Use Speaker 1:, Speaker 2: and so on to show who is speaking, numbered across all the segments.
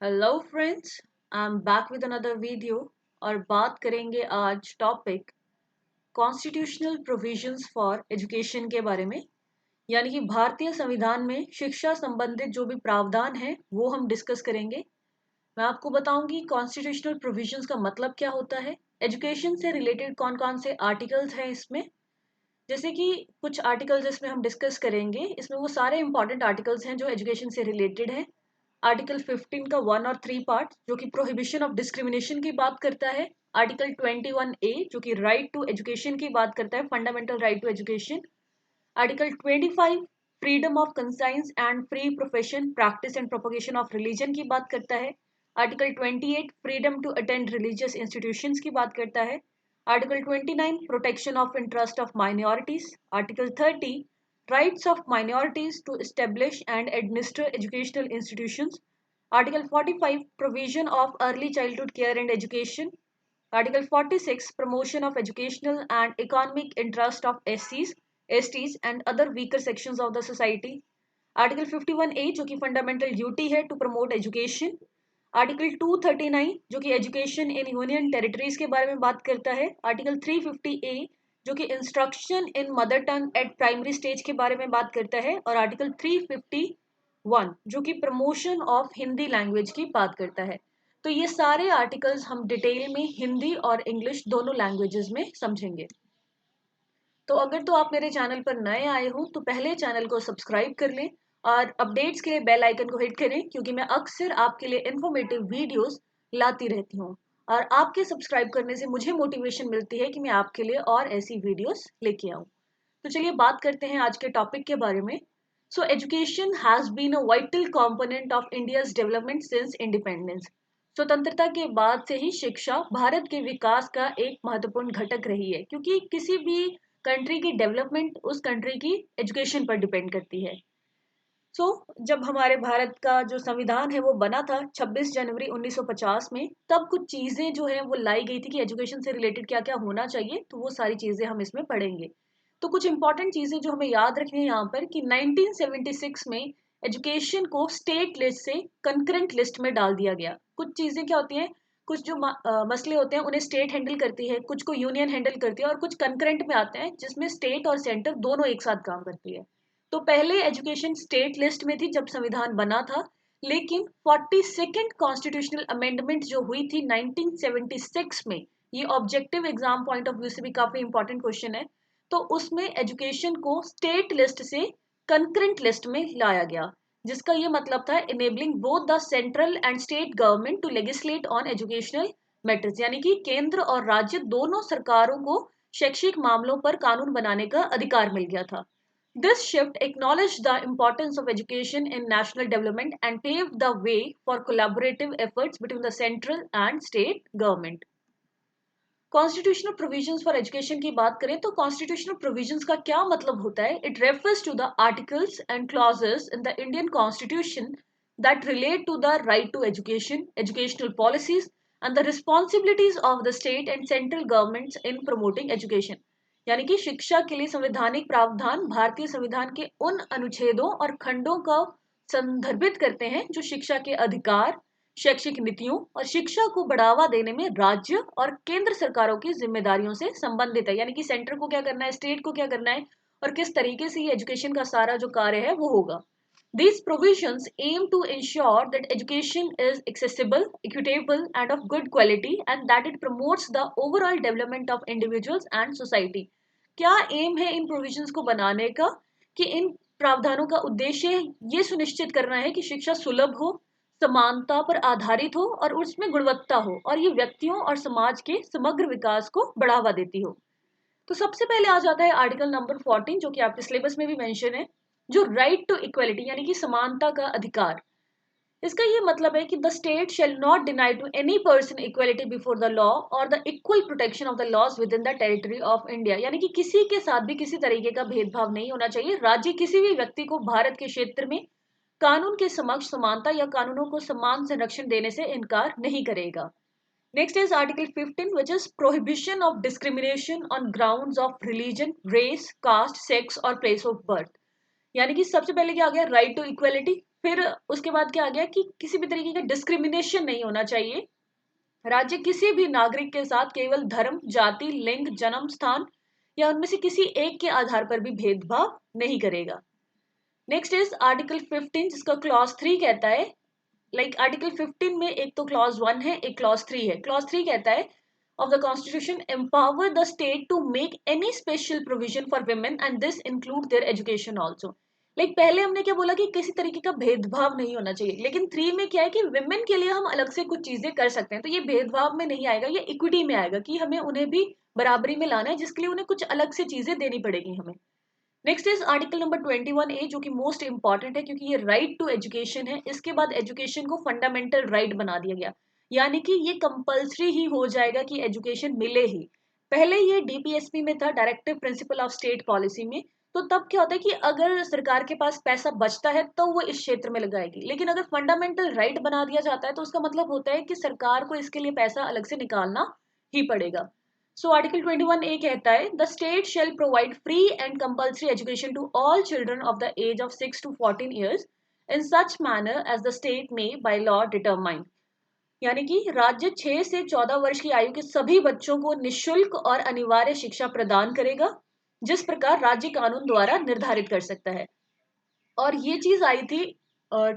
Speaker 1: Hello friends, I am back with another video. और बात करेंगे आज topic constitutional provisions for education के बारे में। यानी कि भारतीय संविधान में शिक्षा संबंधित जो भी प्रावधान है वो हम डिस्कस करेंगे। मैं आपको बताऊंगी कॉन्स्टिट्यूशनल प्रोविजंस का मतलब क्या होता है, एजुकेशन से रिलेटेड कौन कौन से आर्टिकल्स हैं इसमें। जैसे कि कुछ आर्टिकल्स इसमें हम डिस्कस करेंगे, इसमें वो सारे इंपॉर्टेंट आर्टिकल्स हैं जो एजुकेशन से रिलेटेड है। आर्टिकल 15 का 1 और 3 पार्ट जो कि प्रोहिबिशन ऑफ डिस्क्रिमिनेशन की बात करता है। आर्टिकल 21A जो कि राइट टू एजुकेशन की बात करता है, fundamental right to education. Article 25 freedom of conscience and free profession practice and propagation of religion की बात करता है। Article 28 freedom to attend religious institutions की बात करता है। Article 29 protection of interest of minorities. Article 30 rights of minorities to establish and administer educational institutions. Article 45 provision of early childhood care and education. Article 46 promotion of educational and economic interest of SCs, STs and other weaker sections of the society. Article 51A जो कि fundamental duty है to promote education. Article 239 जो कि education in union territories के बारे में बात करता है। आर्टिकल 350A जो कि इंस्ट्रक्शन इन mother tongue eight primary stage के बारे में बात करता है। और आर्टिकल 351 जो कि प्रमोशन ऑफ हिंदी लैंग्वेज की बात करता है। तो ये सारे आर्टिकल्स हम डिटेल में हिंदी और इंग्लिश दोनों लैंग्वेजेस में समझेंगे। तो अगर तो आप मेरे चैनल पर नए आए हो तो पहले चैनल को सब्सक्राइब कर लें और अपडेट्स के लिए बेल आइकन को हिट करें, क्योंकि मैं अक्सर आपके लिए इन्फॉर्मेटिव वीडियोस लाती रहती हूँ। और आपके सब्सक्राइब करने से मुझे मोटिवेशन मिलती है कि मैं आपके लिए और ऐसी वीडियोस लेके आऊँ। तो चलिए बात करते हैं आज के टॉपिक के बारे में। So education has been a vital component of India's development since independence. स्वतंत्रता के बाद से ही शिक्षा भारत के विकास का एक महत्वपूर्ण घटक रही है, क्योंकि किसी भी कंट्री की डेवलपमेंट उस कंट्री की एजुकेशन पर डिपेंड करती है। जब हमारे भारत का जो संविधान है वो बना था 26 जनवरी 1950 में, तब कुछ चीज़ें जो है वो लाई गई थी कि एजुकेशन से रिलेटेड क्या क्या होना चाहिए। तो वो सारी चीज़ें हम इसमें पढ़ेंगे। तो कुछ इंपॉर्टेंट चीज़ें जो हमें याद रखनी है यहाँ पर कि 1976 में एजुकेशन को स्टेट लिस्ट से कंकरेंट लिस्ट में डाल दिया गया। कुछ चीज़ें क्या होती हैं, कुछ जो मसले होते हैं उन्हें स्टेट हैंडल करती है, कुछ को यूनियन हैंडल करती है, और कुछ कंकरेंट में आते हैं जिसमें स्टेट और सेंटर दोनों एक साथ काम करती है। तो पहले एजुकेशन स्टेट लिस्ट में थी जब संविधान बना था, लेकिन 42nd कॉन्स्टिट्यूशनल अमेंडमेंट जो हुई थी 1976 में, ये objective exam point of view से भी काफी इंपॉर्टेंट क्वेश्चन है। तो उसमें एजुकेशन को स्टेट लिस्ट से कंकरेंट लिस्ट में लाया गया, जिसका ये मतलब था enabling both the central and state government to legislate on educational matters, यानी कि केंद्र और राज्य दोनों सरकारों को शैक्षिक मामलों पर कानून बनाने का अधिकार मिल गया था। This shift acknowledged the importance of education in national development and paved the way for collaborative efforts between the central and state government. Constitutional provisions for education की बात करें तो कॉन्स्टिट्यूशनल प्रोविजंस का क्या मतलब होता है। It refers to the articles and clauses in the Indian constitution that relate to the right to education, educational policies and the responsibilities of the state and central governments in promoting education. यानी कि शिक्षा के लिए संवैधानिक प्रावधान भारतीय संविधान के उन अनुच्छेदों और खंडों का संदर्भित करते हैं जो शिक्षा के अधिकार, शैक्षिक नीतियों और शिक्षा को बढ़ावा देने में राज्य और केंद्र सरकारों की जिम्मेदारियों से संबंधित है। यानी कि सेंटर को क्या करना है, स्टेट को क्या करना है, और किस तरीके से ये एजुकेशन का सारा जो कार्य है वो होगा। These provisions aim to ensure that education is accessible, equitable, and of good quality, and that it promotes the overall development of individuals and society. क्या एम है इन प्रोविजंस को बनाने का कि इन प्रावधानों का उद्देश्य ये सुनिश्चित करना है कि शिक्षा सुलभ हो, समानता पर आधारित हो और उसमें गुणवत्ता हो, और ये व्यक्तियों और समाज के समग्र विकास को बढ़ावा देती हो। तो सबसे पहले आ जाता है आर्टिकल नंबर 14 जो कि आपके सिलेबस में भी मेंशन है, जो राइट टू इक्वलिटी यानी कि समानता का अधिकार। इसका ये मतलब है कि the state shall not deny to any person equality before the law और the equal protection of the laws within the territory of India. यानी कि किसी के साथ भी किसी तरीके का भेदभाव नहीं होना चाहिए। राज्य किसी भी व्यक्ति को भारत के क्षेत्र में कानून के समक्ष समानता या कानूनों को समान संरक्षण देने से इनकार नहीं करेगा। Next is Article 15, which is prohibition of discrimination on grounds of religion, race, caste, sex और place of birth। यानी कि सबसे पहले क्या आ गया, राइट टू इक्वलिटी। फिर उसके बाद क्या आ गया कि किसी भी तरीके का डिस्क्रिमिनेशन नहीं होना चाहिए। राज्य किसी भी नागरिक के साथ केवल धर्म, जाति, लिंग, जन्म स्थान या उनमें से किसी एक के आधार पर भी भेदभाव नहीं करेगा। नेक्स्ट इज आर्टिकल 15, जिसका क्लॉज 3 कहता है, आर्टिकल 15 में एक तो क्लॉज 1 है, एक क्लॉज 3 है। क्लॉज 3 कहता है of the constitution empower the state to make any special provision for women and this include their education also। पहले हमने क्या बोला कि किसी तरीके का भेदभाव नहीं होना चाहिए, लेकिन 3 में क्या है कि विमेन के लिए हम अलग से कुछ चीजें कर सकते हैं, तो ये भेदभाव में नहीं आएगा, ये इक्विटी में आएगा कि हमें उन्हें भी बराबरी में लाना है, जिसके लिए उन्हें कुछ अलग से चीजें देनी पड़ेगी हमें। Next is article number 21A, जो कि मोस्ट इंपॉर्टेंट है क्योंकि ये राइट टू एजुकेशन है। इसके बाद एजुकेशन को फंडामेंटल राइट बना दिया गया, यानी कि ये कंपल्सरी ही हो जाएगा कि एजुकेशन मिले ही। पहले ये डीपीएसपी में था, directive principle of state policy में, तो तब क्या होता है कि अगर सरकार के पास पैसा बचता है तो वो इस क्षेत्र में लगाएगी, लेकिन अगर फंडामेंटल राइट बना दिया जाता है तो उसका मतलब होता है कि सरकार को इसके लिए पैसा अलग से निकालना ही पड़ेगा। So Article 21A कहता है the state shall provide free and compulsory education to all children of the age of 6 to 14 years in such manner as the state may by law determine। यानी कि राज्य 6 से 14 वर्ष की आयु के सभी बच्चों को निशुल्क और अनिवार्य शिक्षा प्रदान करेगा, जिस प्रकार राज्य कानून द्वारा निर्धारित कर सकता है। और ये चीज आई थी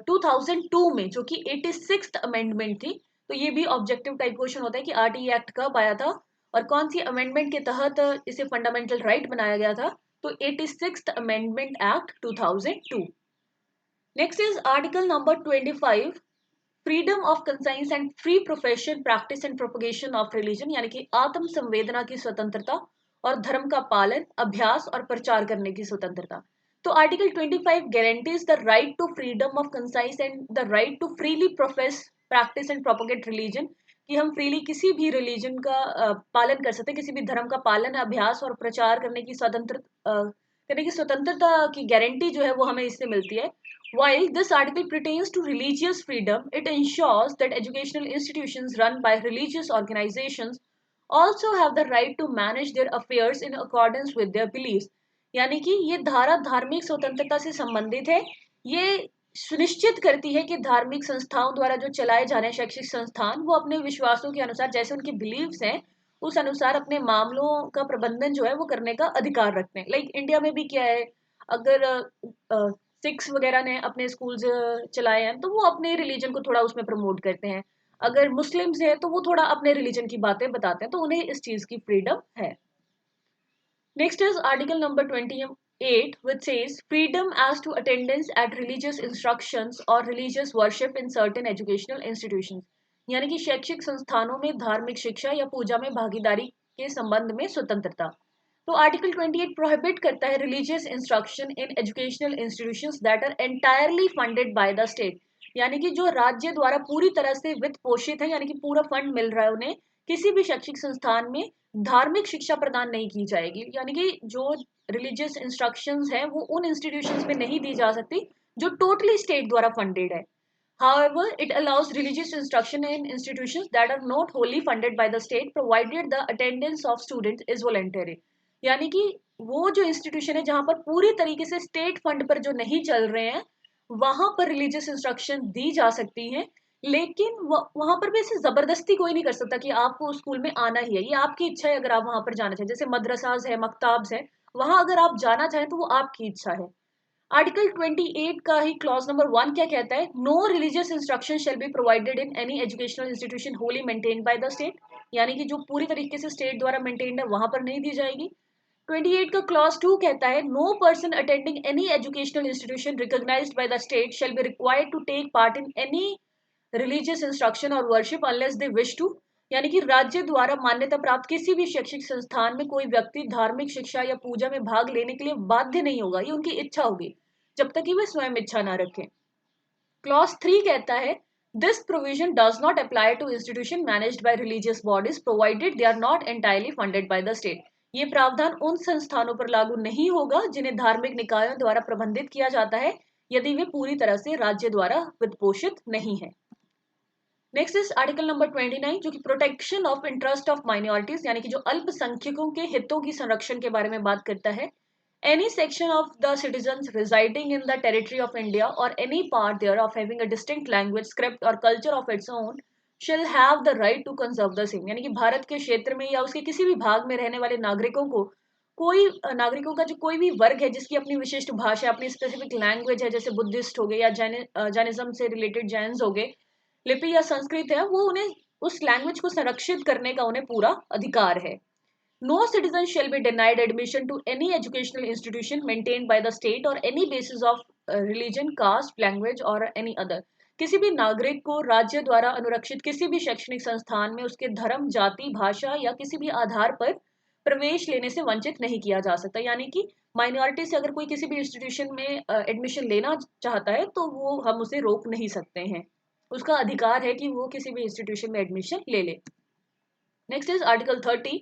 Speaker 1: 2002 में, जो कि 86th अमेंडमेंट थी। तो ये भी ऑब्जेक्टिव टाइप क्वेश्चन होता है कि आरटीई एक्ट कब आया था और कौन सी अमेंडमेंट के तहत इसे फंडामेंटल राइट बनाया गया था। तो 86th amendment act 2002। Next is article number 25, freedom of conscience and free profession practice and propagation of religion, यानी कि आत्म संवेदना की स्वतंत्रता और धर्म का पालन, अभ्यास और प्रचार करने की स्वतंत्रता। तो article 25 guarantees the right to freedom of conscience and the right to freely profess, practice and propagate religion, कि हम फ्रीली किसी भी रिलीजन का पालन कर सकते हैं, किसी भी धर्म का पालन, अभ्यास और प्रचार करने की स्वतंत्रता की गारंटी जो है वो हमें इससे मिलती है। While this article pertains to religious freedom, it ensures that educational institutions run by religious organizations also have the right to manage their affairs in accordance with their beliefs। यानी कि ये धारा धार्मिक स्वतंत्रता से संबंधित है। ये सुनिश्चित करती है कि धार्मिक संस्थाओं द्वारा जो चलाए जाने शैक्षिक संस्थान वो अपने विश्वासों के अनुसार, जैसे उनके बिलीव्स हैं, उस अनुसार अपने मामलों का प्रबंधन जो है वो करने का अधिकार रखते हैं। इंडिया में भी क्या है, अगर सिक्स वगैरह ने अपने स्कूल्स चलाए हैं तो वो अपने रिलीजन को थोड़ा उसमें प्रमोट करते हैं। अगर मुस्लिम्स है तो वो थोड़ा अपने रिलीजन की बातें बताते हैं, तो उन्हें इस चीज की फ्रीडम है। Next is article number 28, which says freedom as to attendance at religious instructions or religious worship in certain educational institutions। यानी कि शैक्षिक संस्थानों में धार्मिक शिक्षा या पूजा में भागीदारी के संबंध में स्वतंत्रता। तो आर्टिकल 28 प्रोहिबिट करता है religious instruction in educational institutions that are entirely funded by the state, यानी कि जो राज्य द्वारा पूरी तरह से वित्त पोषित है, यानी कि पूरा फंड मिल रहा है उन्हें, किसी भी शैक्षिक संस्थान में धार्मिक शिक्षा प्रदान नहीं की जाएगी। यानी कि जो रिलीजियस इंस्ट्रक्शंस हैं वो उन इंस्टीट्यूशंस में नहीं दी जा सकती जो टोटली स्टेट द्वारा फंडेड है। However, it allows religious instruction in institutions that are not wholly funded by the state, provided the attendance of students is voluntary। यानी कि वो जो इंस्टीट्यूशन है जहां पर पूरी तरीके से स्टेट फंड पर जो नहीं चल रहे हैं, वहां पर रिलीजियस इंस्ट्रक्शन दी जा सकती है, लेकिन वहां पर भी ऐसे जबरदस्ती कोई नहीं कर सकता कि आपको उस स्कूल में आना ही है, ये आपकी इच्छा है अगर आप वहां पर जाना चाहें। जैसे मदरसाज है, मकताब्स है, वहां अगर आप जाना चाहें तो वो आपकी इच्छा है। आर्टिकल 28 का ही क्लॉज नंबर 1 क्या कहता है, no religious instruction shall be provided in any educational institution wholly maintained by the state, यानी कि जो पूरी तरीके से स्टेट द्वारा मेंटेन्ड है वहां पर नहीं दी जाएगी। 28 का क्लॉज 2 कहता है no person attending any educational institution recognized by the state shall be required to take part in any religious instruction और worship unless they wish to, यानी कि राज्य द्वारा मान्यता प्राप्त किसी भी शैक्षिक संस्थान में कोई व्यक्ति धार्मिक शिक्षा या पूजा में भाग लेने के लिए बाध्य नहीं होगा, ये उनकी इच्छा होगी, जब तक कि वे स्वयं इच्छा ना रखें। क्लॉज 3 कहता है this provision does not apply to institution managed by religious bodies provided they are not entirely funded by the state. ये प्रावधान उन संस्थानों पर लागू नहीं होगा जिन्हें धार्मिक निकायों द्वारा प्रबंधित किया जाता है, यदि वे पूरी तरह से राज्य द्वारा वित्तपोषित नहीं है। नेक्स्ट इज आर्टिकल नंबर 29, जो कि protection of interest of minorities, यानी कि जो अल्पसंख्यकों के हितों की संरक्षण के बारे में बात करता है। Any section of the citizens residing in the territory of India or any part thereof having a distinct language, script or culture of its own shall have the right to conserve the same। यानी कि भारत के क्षेत्र में या उसके किसी भी भाग में रहने वाले नागरिकों को कोई नागरिकों का जो कोई भी वर्ग है जिसकी अपनी विशिष्ट भाषा, अपनी स्पेसिफिक लैंग्वेज है, जैसे बुद्धिस्ट हो गए या जैनिज्म से रिलेटेड जैन्स हो गए, लिपि या संस्कृत है, वो उन्हें उस लैंग्वेज को संरक्षित करने का उन्हें पूरा अधिकार है। No citizen shall be denied admission to any educational institution maintained by the state or any basis of religion, caste, language or any other। किसी भी नागरिक को राज्य द्वारा अनुरक्षित किसी भी शैक्षणिक संस्थान में उसके धर्म, जाति, भाषा या किसी भी आधार पर प्रवेश लेने से वंचित नहीं किया जा सकता। यानी कि माइनॉरिटी से अगर कोई किसी भी इंस्टीट्यूशन में एडमिशन लेना चाहता है तो वो हम उसे रोक नहीं सकते हैं, उसका अधिकार है कि वो किसी भी इंस्टीट्यूशन में एडमिशन ले ले। नेक्स्ट इज आर्टिकल 30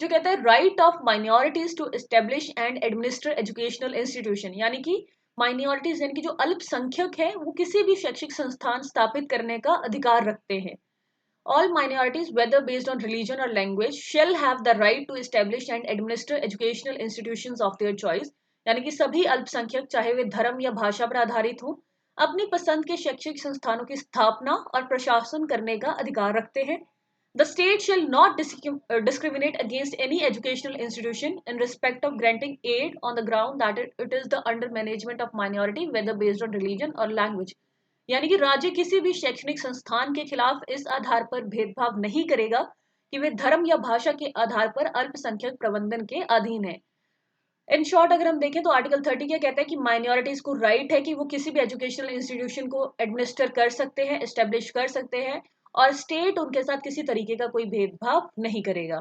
Speaker 1: जो कहता है right of minorities to establish and administer educational institution. यानी कि माइनॉरिटीज यानी कि जो अल्पसंख्यक है वो किसी भी शैक्षिक संस्थान स्थापित करने का अधिकार रखते हैं। All minorities whether based on religion और language shall have the right to establish and administer educational institutions of their choice. यानी कि सभी अल्पसंख्यक चाहे वे धर्म या भाषा पर आधारित हो अपनी पसंद के शैक्षिक संस्थानों की स्थापना और प्रशासन करने का अधिकार रखते हैं। The state shall not discriminate against any educational institution in respect of granting aid on the ground that it is the under management of minority whether based on religion or language। यानी कि राज्य किसी भी शैक्षणिक संस्थान के खिलाफ इस आधार पर भेदभाव नहीं करेगा कि वे धर्म या भाषा के आधार पर अल्पसंख्यक प्रबंधन के अधीन है। इन शॉर्ट अगर हम देखें तो आर्टिकल 30 क्या कहता है कि माइनॉरिटीज को राइट है कि वो किसी भी एजुकेशनल इंस्टीट्यूशन को एडमिनिस्टर कर सकते हैं, एस्टेब्लिश कर सकते हैं और स्टेट उनके साथ किसी तरीके का कोई भेदभाव नहीं करेगा।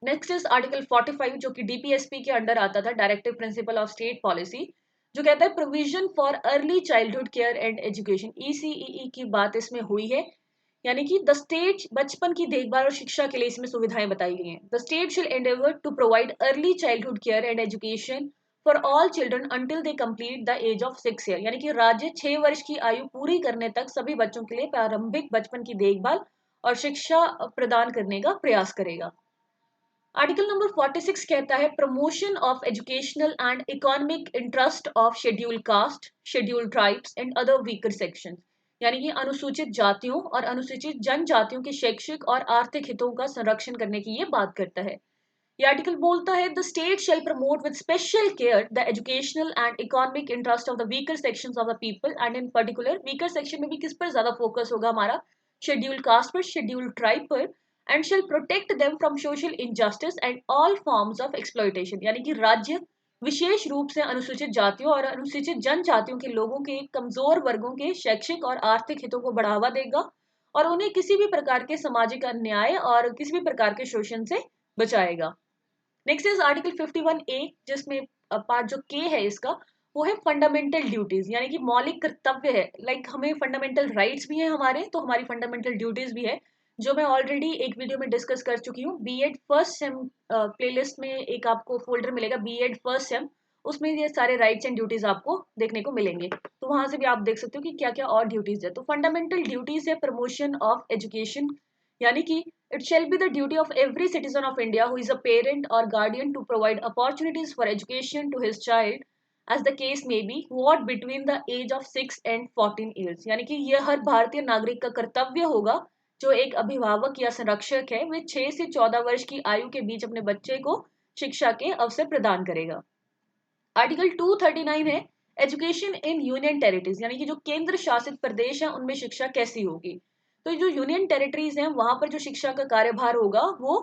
Speaker 1: नेक्स्ट इज आर्टिकल 45 जो कि डीपीएसपी के अंडर आता था, directive principle of state policy, जो कहता है provision for early childhood care and education, ECEE की बात इसमें हुई है। यानी कि द स्टेट बचपन की देखभाल और शिक्षा के लिए इसमें सुविधाएं बताई गई हैं। The state shall endeavour to provide early childhood care and education for all children until they complete the age of 6 year. यानी कि राज्य 6 वर्ष की आयु पूरी करने तक सभी बच्चों के लिए प्रारंभिक बचपन की देखभाल और शिक्षा प्रदान करने का प्रयास करेगा। आर्टिकल नंबर 46 कहता है promotion of educational and economic interest of scheduled caste, scheduled tribes and other weaker section. यानी कि अनुसूचित जातियों और अनुसूचित जनजातियों के शैक्षिक और आर्थिक हितों का संरक्षण करने की ये बात करता है। ये आर्टिकल बोलता है the state shall promote with special care the educational and economic interest of the weaker sections of the people and in particular weaker section में भी किस पर ज्यादा फोकस होगा हमारा, शेड्यूल्ड कास्ट पर, शेड्यूल्ड ट्राइब पर, and shall protect them from social injustice and all forms of exploitation. यानी कि राज्य विशेष रूप से अनुसूचित जातियों और अनुसूचित जनजातियों के लोगों के कमजोर वर्गों के शैक्षिक और आर्थिक हितों को बढ़ावा देगा और उन्हें किसी भी प्रकार के सामाजिक अन्याय और किसी भी प्रकार के शोषण से बचाएगा। नेक्स्ट इज आर्टिकल 51A जिसमें पार्ट जो के है इसका वो है फंडामेंटल ड्यूटीज। यानी कि मौलिक कर्तव्य है, लाइक हमें फंडामेंटल राइट्स भी हैं हमारे, तो हमारी फंडामेंटल ड्यूटीज भी है, जो मैं ऑलरेडी एक वीडियो में डिस्कस कर चुकी हूँ। बीएड फर्स्ट सेम प्लेलिस्ट में एक आपको फोल्डर मिलेगा बीएड फर्स्ट सेम, उसमें ये सारे राइट्स एंड ड्यूटीज आपको देखने को मिलेंगे, तो वहां से भी आप देख सकते हो कि क्या क्या और ड्यूटीज है। तो फंडामेंटल ड्यूटीज है प्रमोशन ऑफ एजुकेशन, यानी कि it shall be the duty of every citizen of India who is a parent or guardian to provide opportunities for education to his child as the case may be what between the age of 6 and 14 years। यानी कि यह हर भारतीय नागरिक का कर्तव्य होगा जो एक अभिभावक या संरक्षक है वे 6 से 14 वर्ष की आयु के बीच अपने बच्चे को शिक्षा के अवसर प्रदान करेगा। आर्टिकल 239 है एजुकेशन इन यूनियन टेरिटरीज, यानी कि जो केंद्र शासित प्रदेश है उनमें शिक्षा कैसी होगी। तो जो यूनियन टेरिटरीज हैं वहां पर जो शिक्षा का कार्यभार होगा वो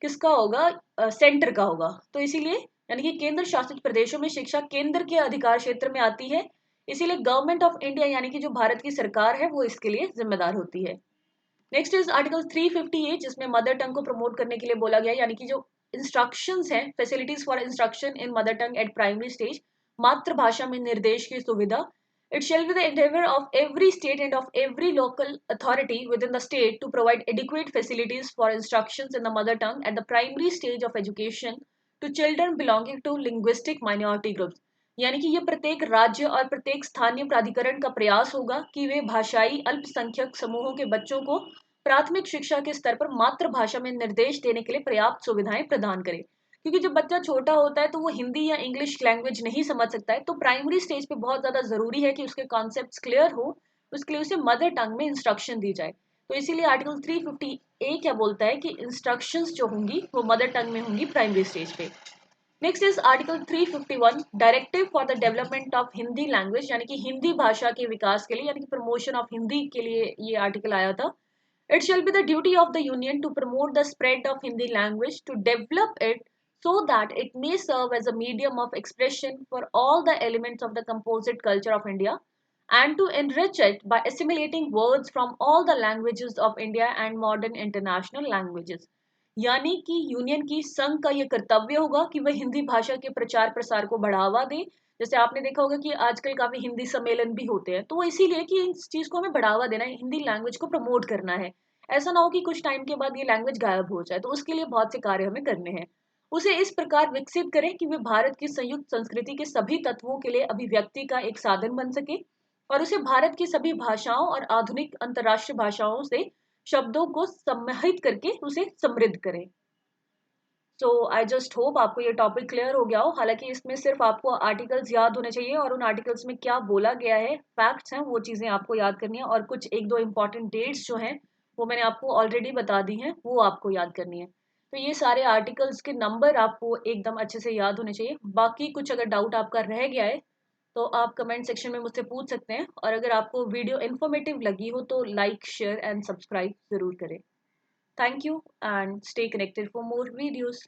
Speaker 1: किसका होगा, सेंटर का होगा। तो इसीलिए यानी कि केंद्र शासित प्रदेशों में शिक्षा केंद्र के अधिकार क्षेत्र में आती है, इसीलिए गवर्नमेंट ऑफ इंडिया यानी कि जो भारत की सरकार है वो इसके लिए जिम्मेदार होती है। नेक्स्ट इज आर्टिकल 358 जिसमें मदर टंग को प्रमोट करने के लिए बोला गया, यानी कि जो इंस्ट्रक्शंस हैं facilities for instruction in mother tongue eight primary stage, मातृभाषा में निर्देश की सुविधा। It shall be the endeavor of every state and of every local authority within the state to provide adequate facilities for instructions in the mother tongue at the primary stage of education to children belonging to linguistic minority groups। यानी कि ये प्रत्येक राज्य और प्रत्येक स्थानीय प्राधिकरण का प्रयास होगा कि वे भाषाई अल्पसंख्यक समूहों के बच्चों को प्राथमिक शिक्षा के स्तर पर मातृभाषा में निर्देश देने के लिए पर्याप्त सुविधाएं प्रदान करें। क्योंकि जब बच्चा छोटा होता है तो वो हिंदी या इंग्लिश लैंग्वेज नहीं समझ सकता है, तो प्राइमरी स्टेज पे बहुत ज़्यादा ज़रूरी है कि उसके कॉन्सेप्ट्स क्लियर हो, उसके लिए उसे मदर टंग में इंस्ट्रक्शन दी जाए। तो इसीलिए आर्टिकल 350A क्या बोलता है कि इंस्ट्रक्शंस जो होंगी वो मदर टंग में होंगी प्राइमरी स्टेज पे। Next is article 351 directive for the development of Hindi language, यानी कि हिंदी भाषा के विकास के लिए, यानी कि प्रमोशन ऑफ हिंदी के लिए ये आर्टिकल आया था। It shall be the duty of the Union to promote the spread of Hindi language, to develop it so that it may serve as a medium of expression for all the elements of the composite culture of India, and to enrich it by assimilating words from all the languages of India and modern international languages. यानी कि union की संघ का ये कर्तव्य होगा कि वह हिंदी भाषा के प्रचार प्रसार को बढ़ावा दे। जैसे आपने देखा होगा कि आजकल काफी हिंदी सम्मेलन भी होते हैं, तो वो इसीलिए कि इस चीज को हमें बढ़ावा देना है, हिंदी लैंग्वेज को प्रमोट करना है। ऐसा ना हो कि कुछ टाइम के बाद ये लैंग्वेज गायब हो जाए, तो उसके लिए बहुत से कार्य हमें करने हैं। उसे इस प्रकार विकसित करें कि वे भारत की संयुक्त संस्कृति के सभी तत्वों के लिए अभिव्यक्ति का एक साधन बन सके, और उसे भारत की सभी भाषाओं और आधुनिक अंतर्राष्ट्रीय भाषाओं से शब्दों को सम्मिलित करके उसे समृद्ध करें। सो आई जस्ट होप आपको ये टॉपिक क्लियर हो गया हो। हालांकि इसमें सिर्फ आपको आर्टिकल्स याद होने चाहिए और उन आर्टिकल्स में क्या बोला गया है, फैक्ट्स हैं, वो चीज़ें आपको याद करनी है, और कुछ एक दो इंपॉर्टेंट डेट्स जो हैं वो मैंने आपको ऑलरेडी बता दी हैं, वो आपको याद करनी है। तो ये सारे आर्टिकल्स के नंबर आपको एकदम अच्छे से याद होने चाहिए। बाकी कुछ अगर डाउट आपका रह गया है तो आप कमेंट सेक्शन में मुझसे पूछ सकते हैं, और अगर आपको वीडियो इन्फॉर्मेटिव लगी हो तो लाइक, शेयर एंड सब्सक्राइब ज़रूर करें। Thank you and stay connected for more videos.